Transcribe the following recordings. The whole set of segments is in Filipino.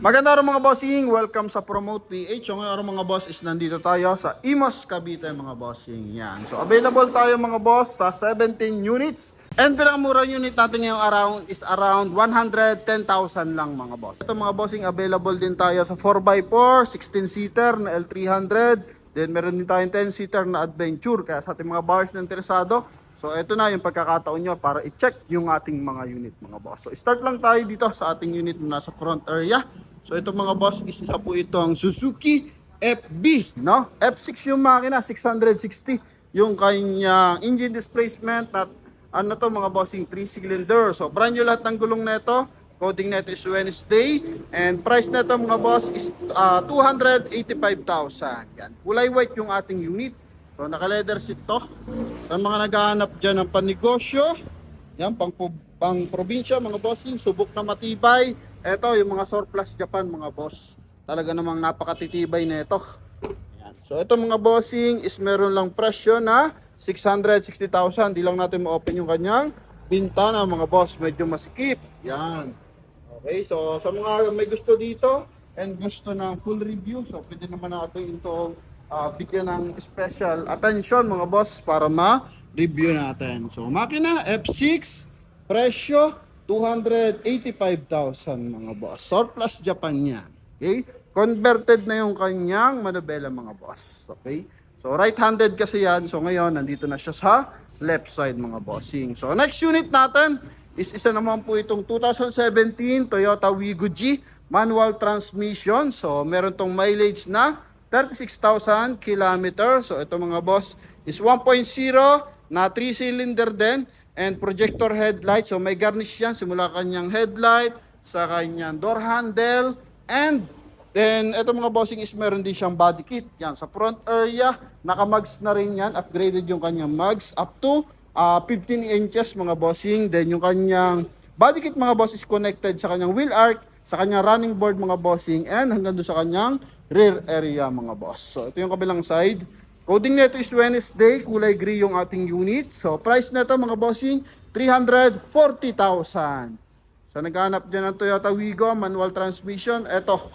Maganda araw mga bossing, welcome sa Promote PH. So ngayon araw mga boss is nandito tayo sa Imos Cavite mga bossing. Yan. So available tayo mga boss sa 17 units. And pinakamura unit natin ngayong araw is around 110,000 lang mga boss. Ito mga bossing, available din tayo sa 4x4, 16-seater na L300. Then meron din tayong 10-seater na Adventure. Kaya sa ating mga buyers na interesado, so ito na yung pagkakataon nyo para i-check yung ating mga unit mga boss. So start lang tayo dito sa ating unit na nasa front area. So ito mga boss, isa po itong Suzuki FB, no? F6 yung makina, 660 yung kanyang engine displacement at ano to mga bossing 3 cylinder. So brand new lahat ng gulong nito. Coding nito is Wednesday and price nito mga boss is 285,000. Yan. Kulay white yung ating unit. So naka-leather seat to. Sa mga naghahanap diyan ng panegosyo, yan pang probinsya mga bossing, subok na matibay. Ito yung mga surplus Japan mga boss. Talaga namang napakatitibay nito. Yan. So ito mga bossing is meron lang presyo na 660,000. Di lang natin ma-open yung kanyang bintana mga boss, medyo masikip. Yan. Okay, so sa mga may gusto dito and gusto ng full review, so pwede naman natin ito bigyan ng special attention mga boss para ma-review natin. So makina F6, presyo 285,000 mga boss. Surplus Japan yan. Okay? Converted na yung kanyang manubela mga boss. Okay? So right-handed kasi yan. So ngayon nandito na siya sa left side mga bossing. So next unit natin is isa naman po itong 2017 Toyota Wigo G manual transmission. So meron tong mileage na 36,000 kilometers. So ito mga boss is 1.0 na 3-cylinder din and projector headlight. So may garnish yan simula kanyang headlight sa kanyang door handle and then ito mga bossing is meron din siyang body kit. Yan sa front area, naka-mugs na rin yan. Upgraded yung kanyang mugs up to 15 inches mga bossing. Then yung kanyang body kit mga boss is connected sa kanyang wheel arch, sa kanyang running board mga bossing and hanggang doon sa kanyang rear area mga boss. So ito yung kabilang side. Coding nito is Wednesday, kulay gray yung ating unit. So price nito mga bossing 340,000. So naghanap dyan ng Toyota Wigo manual transmission. Ito,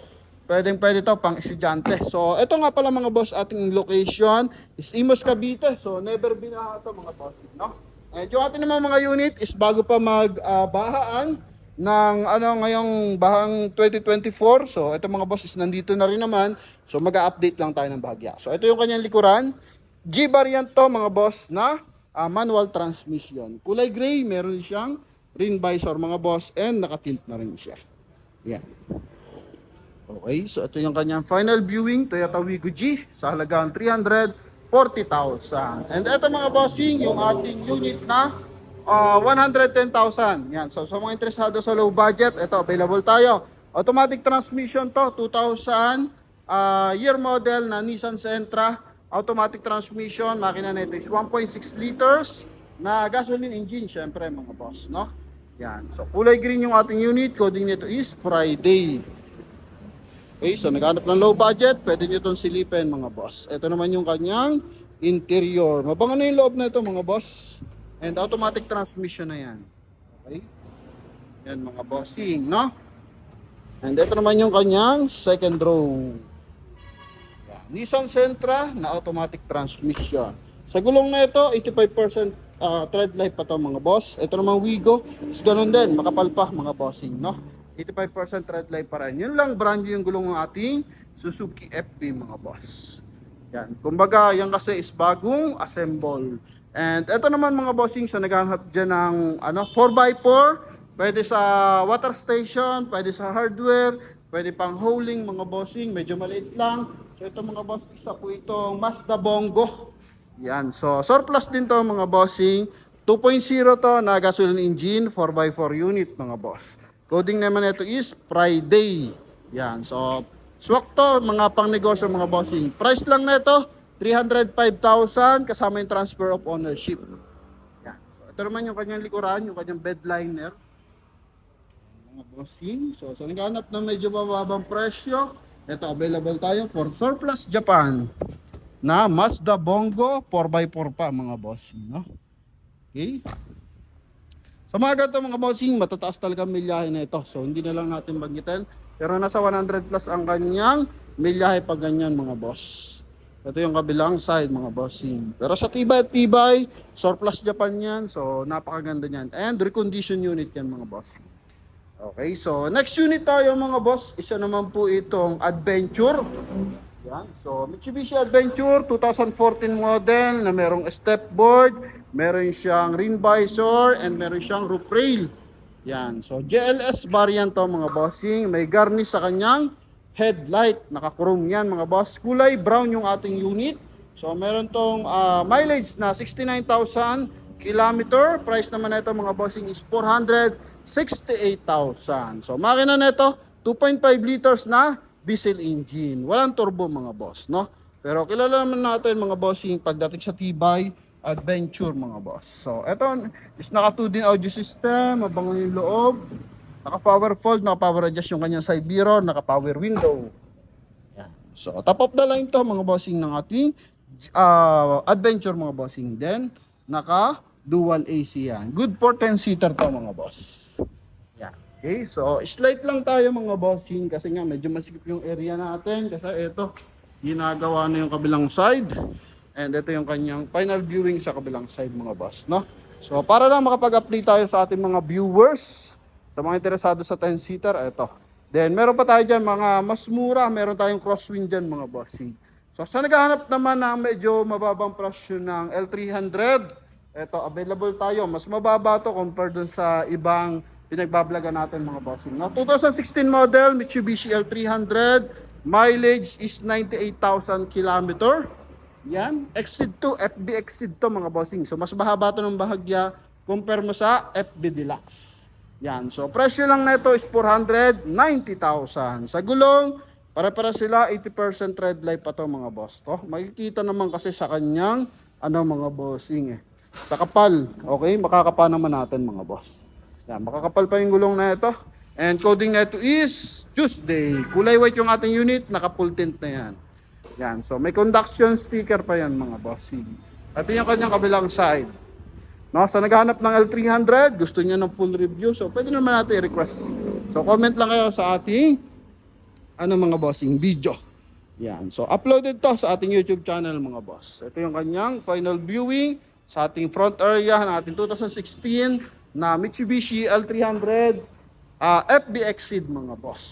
pwede to pang estudyante. So ito nga pala mga boss, ating location is Imos Cavite. So never binaha ito mga bossing, no? And yung ating naman mga unit is bago pa magbahaan ng ngayong bahang 2024. So ito mga boss is nandito na rin naman. So mag-update lang tayo ng bahagya. So ito yung kanyang likuran. G variant to mga boss na manual transmission. Kulay gray, meron siyang rim visor mga boss and nakatint na rin siya. Yan. Okay, so ito yung kanyang final viewing Toyota Wigo G sa halagang 340,000. And ito mga bossing yung ating unit na 110,000. Yan. So sa mga interesado sa low budget, ito available tayo. Automatic transmission to, 2000 year model na Nissan Sentra. Automatic transmission, makina nito is 1.6 liters na gasoline engine, syempre mga boss, no? Yan. So kulay green yung ating unit, coding nito is Friday. Okay, so naghanap ng low budget, pwede nyo itong silipin mga boss. Ito naman yung kanyang interior. Mabango na yung loob na ito mga boss. And automatic transmission na yan. Okay? Yan mga bossing, no? And ito naman yung kanyang second row. Yan. Nissan Sentra na automatic transmission. Sa gulong na ito, 85% tread life pa to mga boss. Ito naman Wigo, is ganun din, makapal pa mga bossing, no? 85% tread life pa rin. Yun lang brand yung gulong ng ating Suzuki FB mga boss. Yan. Kumbaga, yan kasi is bagong assemble. And ito naman mga bossing, so naghahanap dyan ng 4x4, pwede sa water station, pwede sa hardware, pwede pang hauling mga bossing, medyo maliit lang. So ito mga boss, isa po itong Mazda Bongo. Yan, so surplus din to mga bossing, 2.0 to na gasoline engine, 4x4 unit mga boss. Coding naman ito is Friday. Yan, so swak to, mga pang negosyo mga bossing. Price lang na ito, 305,000 kasama yung transfer of ownership. Yan. So ito naman yung kanyang likuran, yung kanyang bed liner. Mga bossing. So naghanap ng medyo mababang presyo. Ito available tayo for surplus Japan na Mazda Bongo 4x4 pa mga bossing, no? Okay. Sa mga ganito mga bossing, matataas talaga milyahe na ito. So hindi na lang natin banggitin. Pero nasa 100 plus ang kanyang milyahe pag ganyan mga boss. Ito yung kabilang side mga bossing. Pero sa tibay, surplus Japan yan. So napakaganda niyan. And recondition unit yan mga boss. Okay, so next unit tayo mga boss. Isa naman po itong Adventure. Yan. So Mitsubishi Adventure 2014 model na merong step board, meron siyang rim visor, and meron siyang roof rail. Yan. So JLS variant to mga bossing. May garnish sa kanyang headlight. Naka-chrome yan mga boss. Kulay brown yung ating unit. So meron tong mileage na 69,000 kilometer. Price naman nito mga bossing is 468,000. So makina nito 2.5 liters na diesel engine. Walang turbo mga boss, no? Pero kilala naman natin mga bossing pagdating sa tibay, Adventure mga boss. So ito is naka 2 din audio system, mabango yung loob. Naka power fold, naka power adjust yung kanyang side mirror, naka power window. Yan. So top of the line to mga bossing ng ating Adventure mga bossing. Then naka dual AC yan. Good for 10-seater to mga boss. Yan. Okay, so slight lang tayo mga bossing kasi nga medyo masikip yung area natin kasi ito ginagawa na yung kabilang side and ito yung kanyang final viewing sa kabilang side mga boss, no? So para lang makapag-update tayo sa ating mga viewers, sa mga interesado sa 10-seater, ito. Then meron pa tayo dyan mga mas mura, meron tayong crosswind dyan mga bossing. So sa naghahanap naman ng medyo mababang presyo ng L300, eto, available tayo. Mas mababa to compared dun sa ibang pinagbablaga natin mga bossing. No? 2016 model, Mitsubishi L300. Mileage is 98,000 kilometer. Yan. Exceed to, FB Exceed to mga bossing. So mas mahaba to ng bahagya compare mo sa FB Deluxe. Yan. So presyo lang nito is 490,000. Sa gulong, para sila 80% tread life pa to mga boss. To. Makikita naman kasi sa kanyang mga bossing sa kapal, okay? Makakapa naman natin mga boss. Yan, makakapal pa yung gulong na ito. And coding na ito is Tuesday. Kulay white yung ating unit, naka full tint na yan. Yan, so may conduction sticker pa yan mga boss. Ito yung kanyang kabilang side. No, sa naghahanap ng L300, gusto niya ng full review, so pwede naman natin i-request. So comment lang kayo sa ating mga bossing video. Yan, so uploaded to sa ating YouTube channel mga boss. Ito yung kanyang final viewing sa ating front area ng ating 2016 na Mitsubishi L300 FB Exceed mga boss.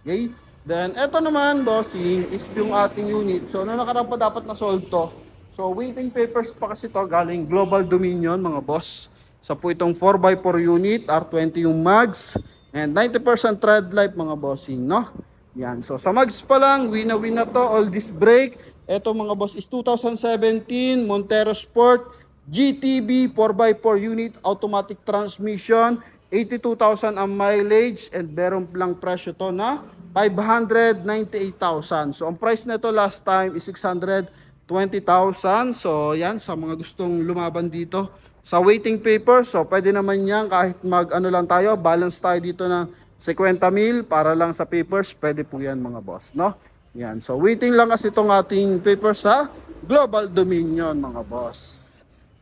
Okay? Then ito naman bossing is yung ating unit. So ano nakaraan pa dapat na sold to. So waiting papers pa kasi to galing Global Dominion mga boss. Sa po itong 4x4 unit, R20 yung mags and 90% tread life mga bossing, no? Yan. So sa mags pa lang, win na to, all disc brake. Ito mga boss is 2017 Montero Sport GTB 4x4 unit automatic transmission, 82,000 ang mileage and meron lang presyo to na 598,000. So ang price nito last time is 620,000. So yan, sa mga gustong lumaban dito sa waiting paper, so pwede naman yan kahit lang tayo, balance tayo dito ng 50,000 para lang sa papers, pwede po yan mga boss, no? Yan, so waiting lang kasi itong ating paper sa Global Dominion mga boss.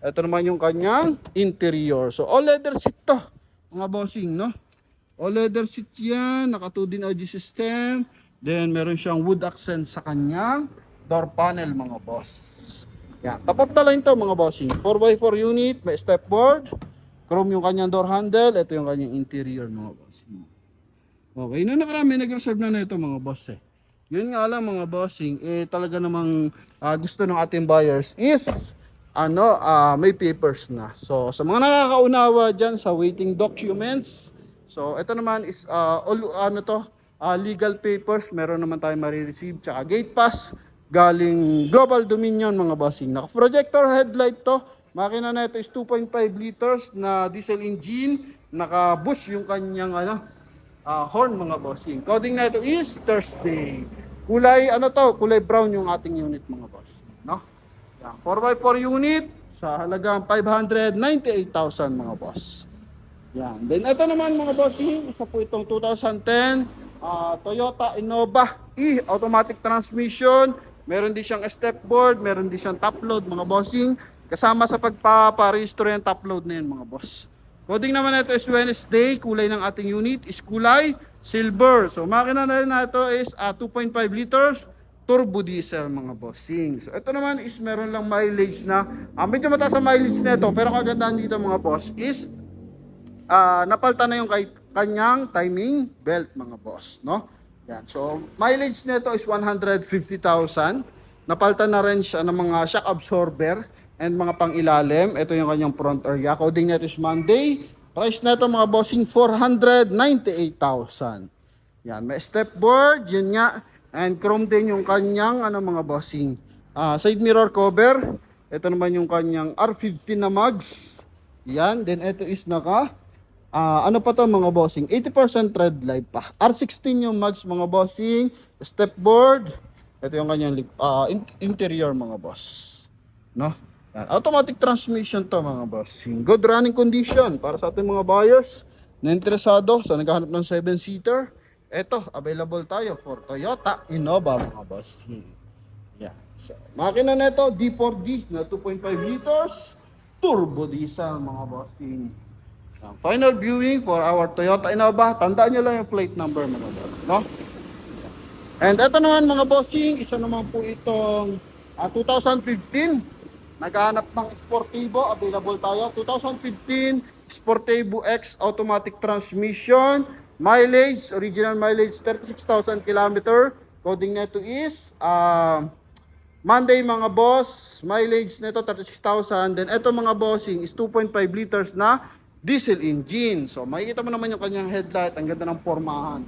Ito naman yung kanyang interior. So all leather seat to mga bossing, no? All leather seat yan, naka 2 din audio system. Then meron siyang wood accent sa kanyang door panel mga boss. Yan, top of the line to mga bossing. 4x4 unit, may step board, chrome yung kanyang door handle. Ito yung kanyang interior mga bossing. Okay, noong nakarami nag-reserve na ito mga boss Yun nga lang mga bossing, talaga namang gusto ng ating buyers is may papers na. So sa mga nakakaunawa dyan sa waiting documents, so ito naman is legal papers, meron naman tayong marireceive, tsaka gate pass galing Global Dominion mga bossing. Naka projector headlight to, makina na ito is 2.5 liters na diesel engine, naka bush yung kanyang horn mga bossing. Coding na ito is Thursday. Kulay kulay brown yung ating unit mga boss, no? 4x4 unit sa halagang 598,000 mga boss. Yan. Then ito naman mga bossing, isa po itong 2010 Toyota Innova E automatic transmission. Meron din siyang step board, meron din siyang top load mga bossing. Kasama sa pagpaparehistro yung top load na yun mga boss. Coding naman ito is Wednesday. Kulay ng ating unit is kulay silver. So makina na ito is 2.5 liters turbo diesel mga bossing. So ito naman is meron lang mileage na medyo mataas ang mileage nito, pero kagandahan dito mga boss is napalta na yung kanyang timing belt mga boss, no? Yan. So mileage nito is 150,000. Napalta na rin siya ng mga shock absorber and mga pang-ilalim. Ito yung kanyang front area. Coding nito is Monday. Price nito mga bossing 498,000. Yan, may step board, yun nga. And chrome din yung kanyang mga bossing. Side mirror cover. Ito naman yung kanyang R15 na mugs. Yan, then ito is naka ano pa to mga bossing? 80% tread life pa. R16 yung mugs mga bossing. Step board. Ito yung kanyang interior mga boss. No? Yan. Automatic transmission to mga bossing. Good running condition para sa ating mga buyers na interesado sa naghahanap ng 7-seater. Ito, available tayo for Toyota Innova mga boss. Yeah. So, makina na ito, D4D na 2.5 liters, turbo diesel mga bossing. Final viewing for our Toyota Innova. Tandaan nyo lang yung plate number mga boss. No? And ito naman mga bossing, isa naman po itong 2015. Naghahanap ng Sportivo, available tayo. 2015 Sportivo X automatic transmission. Mileage, original mileage 36,000 km. Coding nito is Monday mga boss. Mileage nito 36,000. Then ito mga bossing is 2.5 liters na diesel engine. So makikita mo naman yung kanyang headlight. Ang ganda ng pormahan.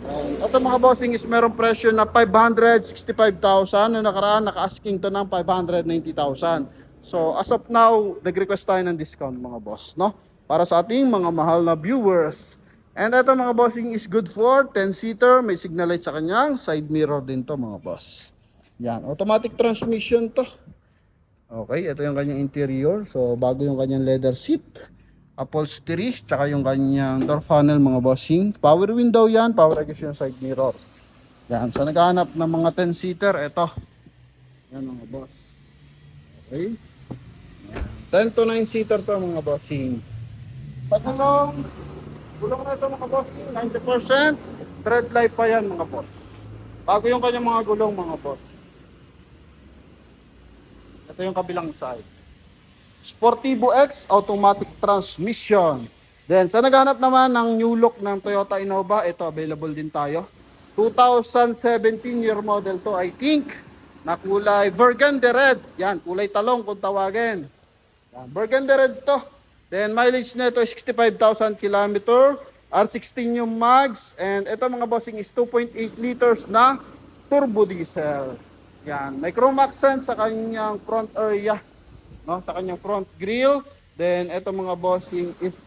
And ito mga bossing is merong presyo na 565,000. Noong nakaraan naka-asking to ng 590,000. So as of now, nag-request tayo ng discount mga boss, no? Para sa ating mga mahal na viewers. And ito mga bossing is good for 10-seater. May signal light sa kanyang side mirror din to mga boss. Yan, automatic transmission to. Okay, ito yung kanyang interior. So bago yung kanyang leather seat, upholstery, tsaka yung kanyang door panel mga bossing. Power window yan, power adjust yung side mirror. Yan, so naghahanap ng mga 10-seater, ito. Yan mga boss. Okay. Yan. 10 to 9-seater to mga bossing. Sa gulong na ito mga bossing, 90%. Tread life pa yan mga boss. Bago yung kanyang mga gulong mga boss. Ito yung kabilang side. Sportivo X automatic transmission. Then sa naghanap naman ng new look ng Toyota Innova, ito available din tayo. 2017 year model to, I think. Na kulay burgundy red. Yan, kulay talong kung tawagin. Yan, burgundy red to. Then mileage nito is 65,000 km. R16 yung mags. And ito mga bossing is 2.8 liters na turbo diesel. Yan, may chrome accent sa kanyang front area. No, sa kanyang front grille. Then ito mga bossing is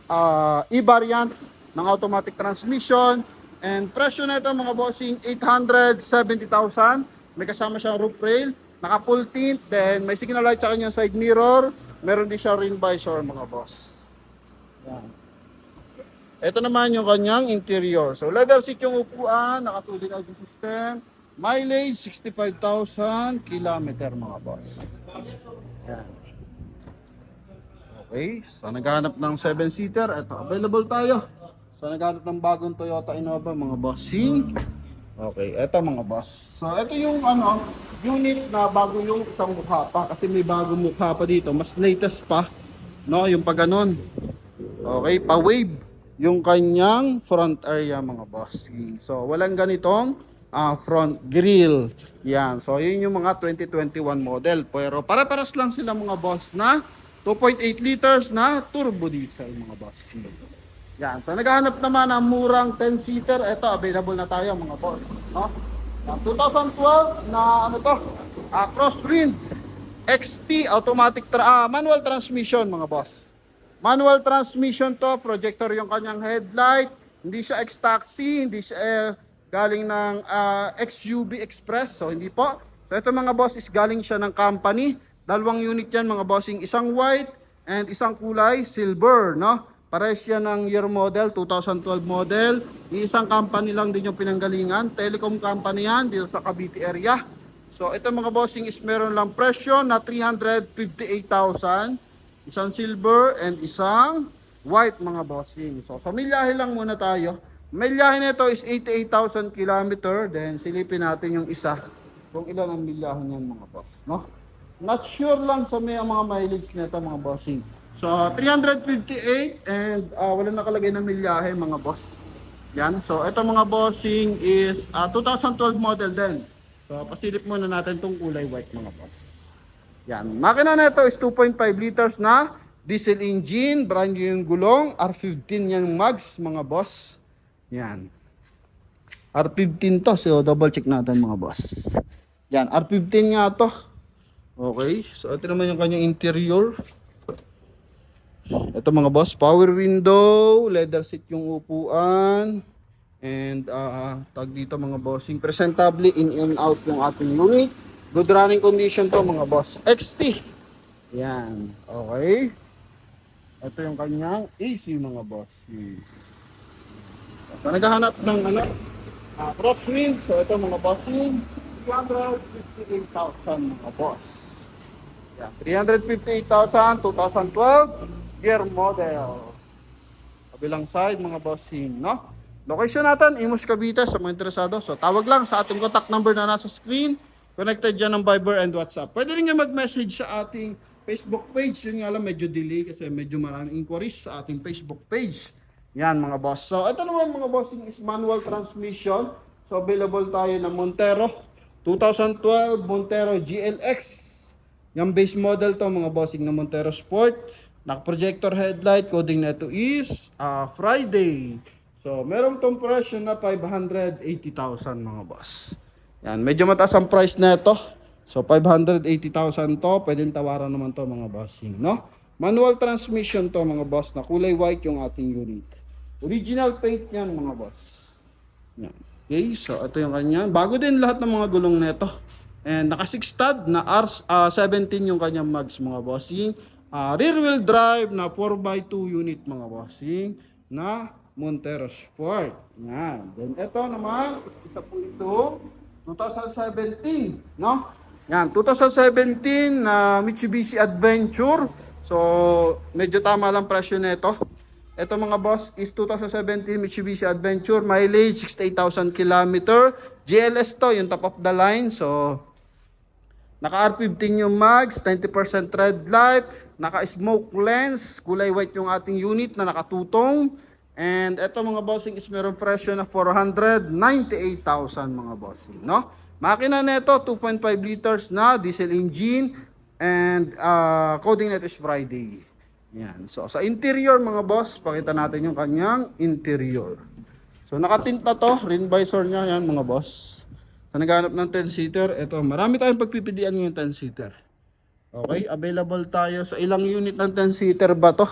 e-variant ng automatic transmission. And presyo na ito mga bossing 870,000. May kasama siyang roof rail, naka full tint, then may signal light sa kanyang side mirror. Meron din siya rim visor mga boss. Yan. Ito naman yung kanyang interior. So leather seat yung upuan, naka 2D audio system. Mileage 65,000 km mga boss. Yan. Okay, so naghahanap ng 7-seater, ito available tayo. So naghahanap ng bagong Toyota Innova mga bossing. Okay, ito mga boss. So ito yung unit na bago yung isang mukha pa kasi may bagong mukha pa dito, mas latest pa, no, yung pag ganon. Okay, pa-wave yung kanyang front area mga boss. So walang ganitong front grille. Yan. So yun yung mga 2021 model. Pero para-paras lang sila mga boss na 2.8 liters na turbo diesel mga boss. Yan. So naghahanap naman ng murang 10-seater. Ito available na tayo mga boss. No? 2012 na Crosswind XT automatic manual transmission mga boss. Manual transmission to, projector yung kanyang headlight. Hindi siya X-Taxi, hindi siya galing ng XUV Express. So hindi po. So ito mga boss is galing siya ng company. Dalawang unit yan mga bossing, isang white and isang kulay silver, no? Pares yan ng year model, 2012 model. Isang company lang din yung pinanggalingan, telecom company yan dito sa Cavite area. So ito mga bossing is meron lang presyo na 358,000. Isang silver and isang white mga bossing. So familiahe lang muna tayo Milyahe nito is 88,000 kilometer. Then silipin natin yung isa kung ilan ang milyahe niyan mga boss, no? Not sure lang sa mga mileage nito mga bossing. So 358 and wala nakalagay na milyahe mga boss. Yan. So ito mga bossing is 2012 model din. So pasilip muna natin tong kulay white mga boss. Yan. Makina nito is 2.5 liters na diesel engine, brand new yung gulong, R15 yan mags mga boss. Yan. R15 to, so double check natin mga boss. Yan, R15 nga to. Okay, so ito naman yung kanyang interior. Ito mga boss, power window, leather seat yung upuan. And tag dito mga bossing, presentable in and out yung ating unit. Good running condition to mga boss. XT. Yan, okay. Ito yung kanyang AC mga boss. So naghahanap ng crosswind. So ito mga bossing, 258,000 mga boss. Yan, 358,000, 2012 year model. Kabilang side mga bossing, no? Location natin, Imus Cavite sa mga interesado. So tawag lang sa ating contact number na nasa screen. Connected dyan ng Viber and WhatsApp. Pwede rin nga mag-message sa ating Facebook page. Yun nga lang medyo delay kasi medyo maraming inquiries sa ating Facebook page. Yan mga boss. So ito naman mga bossing is manual transmission. So available tayo ng Montero 2012 Montero GLX. Yung base model to mga bossing na Montero Sport. Naka-projector headlight. Coding na ito is Friday. So meron tong presyo na 580,000 mga boss. Yan, medyo mataas ang price na ito. So 580,000 to, pwedeng tawaran naman to mga bossing, no? Manual transmission to mga boss, na kulay white yung ating unit. Original paint yan mga boss. Yan. Okay, so ito yung kanya. Bago din lahat ng mga gulong nito. And naka 6 stud na R17 yung kanyang mags mga bossing. Rear wheel drive na 4x2 unit mga bossing na Montero Sport. Yan. Then ito naman, isa po ito 2017, no? Yan, 2017 na Mitsubishi Adventure. So, medyo tama lang presyo nito. Ito mga boss is 2017 Mitsubishi Adventure, mileage 68,000 km. GLS to, yung top of the line. So, naka R15 yung mags, 90% red light, naka smoke lens, kulay white yung ating unit na nakatutong. And ito mga bossing is meron presyo na 498,000 mga bossing, no? Makina nito 2.5 liters na diesel engine and coding nito is Friday. Yan. So sa interior mga boss, pakita natin yung kanyang interior. So nakatint na to, rim visor niya yan mga boss. Sa naghanap ng 10-seater, ito marami tayong pagpipilian yung 10-seater. Okay, available tayo sa ilang unit ng 10-seater ba to?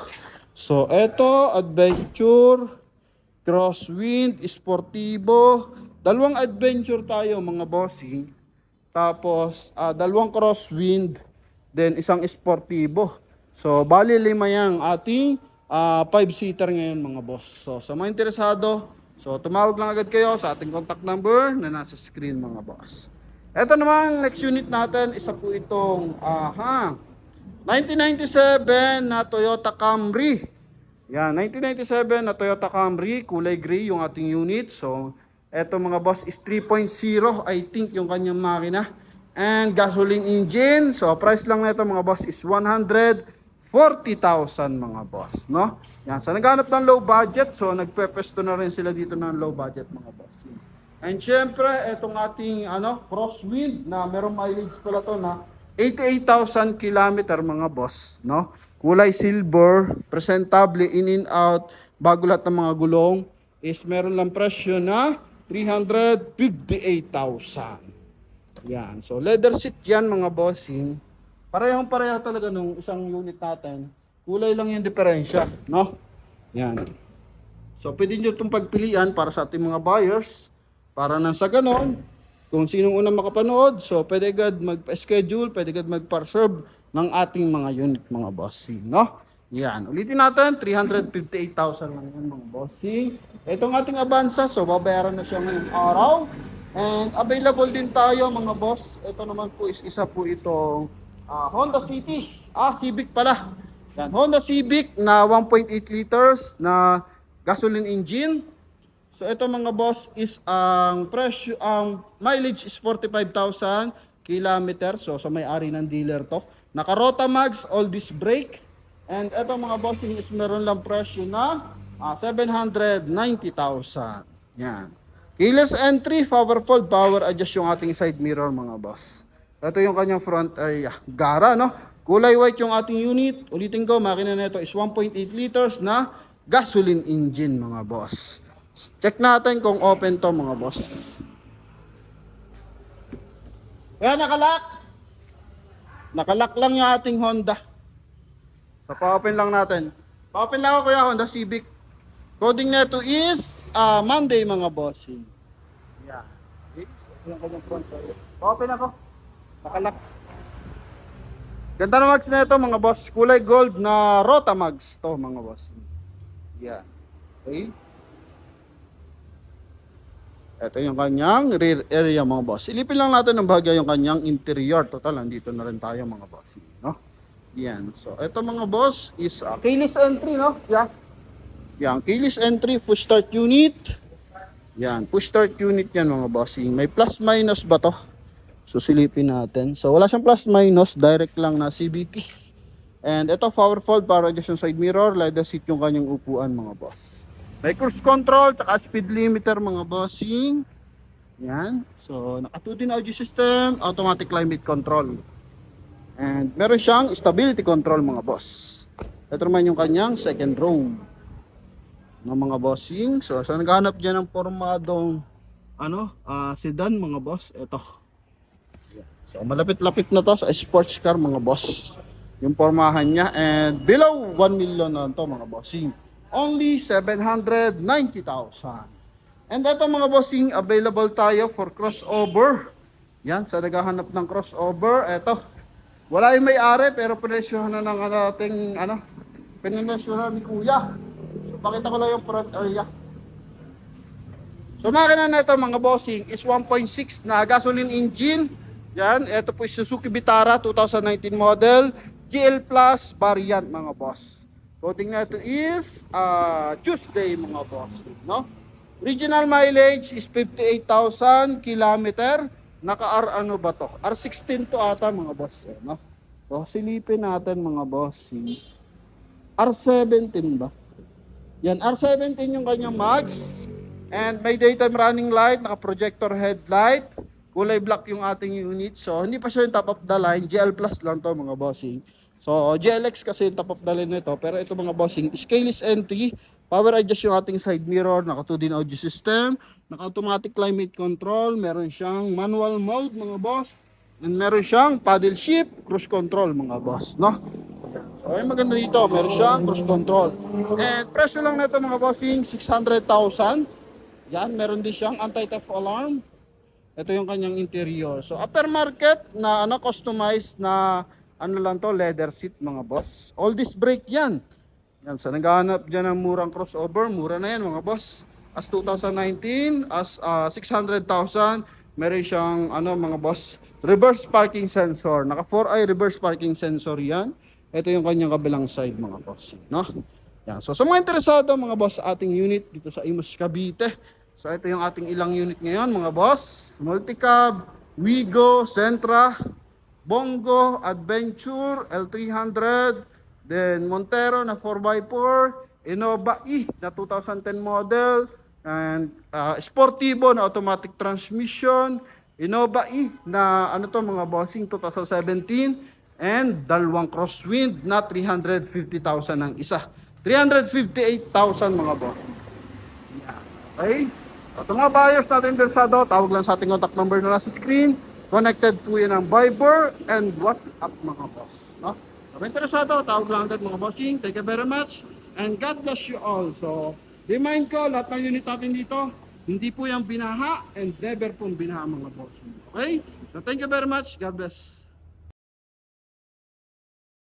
So, eto, adventure, crosswind, sportivo. Dalawang adventure tayo mga bossing. Tapos, dalawang crosswind, then isang sportivo. So, bali 5 yung ating 5-seater ngayon mga boss. So, sa mga interesado, so tumawag lang agad kayo sa ating contact number na nasa screen mga boss. Eto naman, next unit natin, isa po itong 1997 na Toyota Camry. Yan, 1997 na Toyota Camry, kulay gray yung ating unit. So, eto mga boss is 3.0, I think yung kanyang makina. And gasoline engine. So, price lang nito mga boss is 140,000 mga boss, no? Yan, sa naghanap ng low budget, so nagpepesto na rin sila dito ng low budget mga boss. And syempre, etong ating crosswind na merong mileage pala to na 88,000 kilometer mga boss, no? Kulay silver, presentable in and out, bago lahat ng mga gulong, is meron lang presyo na 358,000. Yan. So leather seat yan mga bossing. Parehong-pareho talaga nung isang unit natin. Kulay lang yung diferensya, no? Yan. So pwede nyo itong pagpilian para sa ating mga buyers. Para nang sa ganon, kung sinong unang makapanood, so pwede agad mag-schedule, pwede agad mag-reserve ng ating mga unit mga bossing, no? Yan, ulitin natin, 358,000 lang yan mga bossing. Itong ating Avanza, so babayaran na siya ngayong araw. And available din tayo mga boss. Ito naman po is isa po itong Honda City. Civic pala. Yan, Honda Civic na 1.8 liters na gasoline engine. So ito mga boss is ang presyo, ang mileage is 45,000 kilometer. So sa may-ari ng dealer to. Naka-Rota Max, all disc brake. And ito mga boss is meron lang presyo na 790,000. Yan. Keyless entry, powerful, power adjust yung ating side mirror mga boss. Ito yung kanyang front area. Gara, no? Kulay white yung ating unit. Ulitin ko, makina na ito is 1.8 liters na gasoline engine mga boss. Check natin kung open to mga boss. Kaya nakalock. Nakalock lang yung ating Honda. So pa-open lang natin. Pa-open lang ako kuya, Honda Civic. Coding nito is Monday mga boss. Yeah. Okay. Yung kanyang front area. Pa-open ako. Nakalock. Ganda na mags na ito mga boss. Kulay gold na Rota Mags to mga boss. Yan. Okay. Ito yung kanyang rear area mga boss. Silipin lang natin ng bahagya yung kanyang interior. Total, nandito na rin tayo mga boss. No? Yan. So, ito mga boss is keyless entry, no? Yeah. Yan. Keyless entry, push start unit. Yan. Push start unit yan mga boss. May plus minus ba to? So silipin natin. So wala siyang plus minus, direct lang na CVT. And ito powerful para adjust yung side mirror, leather seat yung kanyang upuan mga boss. May cruise control, tsaka speed limiter mga bossing. Yan. So naka 2D na audio system, automatic climate control. And meron siyang stability control mga boss. Ito naman yung kanyang second row ng mga bossing. So sa naghahanap dyan ng formadong sedan mga boss, ito. So, malapit-lapit na to sa sports car mga boss. Yung pormahan niya. And below 1 million na to mga bossing. Only 790,000. And ito mga bossing, available tayo for crossover. Yan, sa naghahanap ng crossover. Ito. Wala yung may-ari pero pinresyohan na ng ating pinresyohan ni kuya. So, pakita ko lang yung front area. So, makina na ito mga bossing is 1.6 na gasoline engine. Yan, ito po is Suzuki Vitara 2019 model, GL Plus variant mga boss. Coding na ito is Tuesday mga boss, no? Original mileage is 58,000 kilometer. Naka-R ano ba to? R16 to ata mga boss, no? So silipin natin mga boss. R17 ba? Yan, R17 yung kanyang max. And may daytime running light, naka-projector headlight. Kulay black yung ating unit. So, hindi pa siya yung top of the line. GL Plus lang to mga bossing. So, GLX kasi yung top of the line nito. Pero ito mga bossing, keyless entry. Power adjust yung ating side mirror. Naka 2D na audio system. Naka automatic climate control. Meron siyang manual mode mga boss. And meron siyang paddle shift, cruise control mga boss. No? So, yung maganda dito. Meron siyang cruise control. And presyo lang nito mga bossing, 600,000. Yan, meron din siyang anti-theft alarm. Ito yung kanyang interior. So aftermarket na customized na lang to, leather seat mga boss. All disc brake yan. Yan, sa naghahanap dyan ng murang crossover, mura na yan mga boss. As 2019, as 600,000, meron siyang mga boss, reverse parking sensor. Naka 4i reverse parking sensor yan. Ito yung kanyang kabilang side mga boss, no? Yan. So sa mga interesado mga boss sa ating unit dito sa Imus Cavite. So ito yung ating ilang unit ngayon mga boss. Multicab, Wigo, Sentra, Bongo, Adventure, L300, then Montero na 4x4, Innova E na 2010 model, and Sportivo na automatic transmission, Innova E na mga bossing 2017, and dalawang crosswind na 350,000 ang isa. 358,000 mga bossing. Okay? At mga buyers natin interesado, tawag lang sa ating contact number na nasa screen. Connected po yan ng Viber and WhatsApp mga boss. No? Kung interesado, tawag lang natin mga bossing. Thank you very much and God bless you all. So, remind ko, lahat ng unit natin dito, hindi po yung binaha and never pong binaha mga bossing. Okay? So, thank you very much. God bless.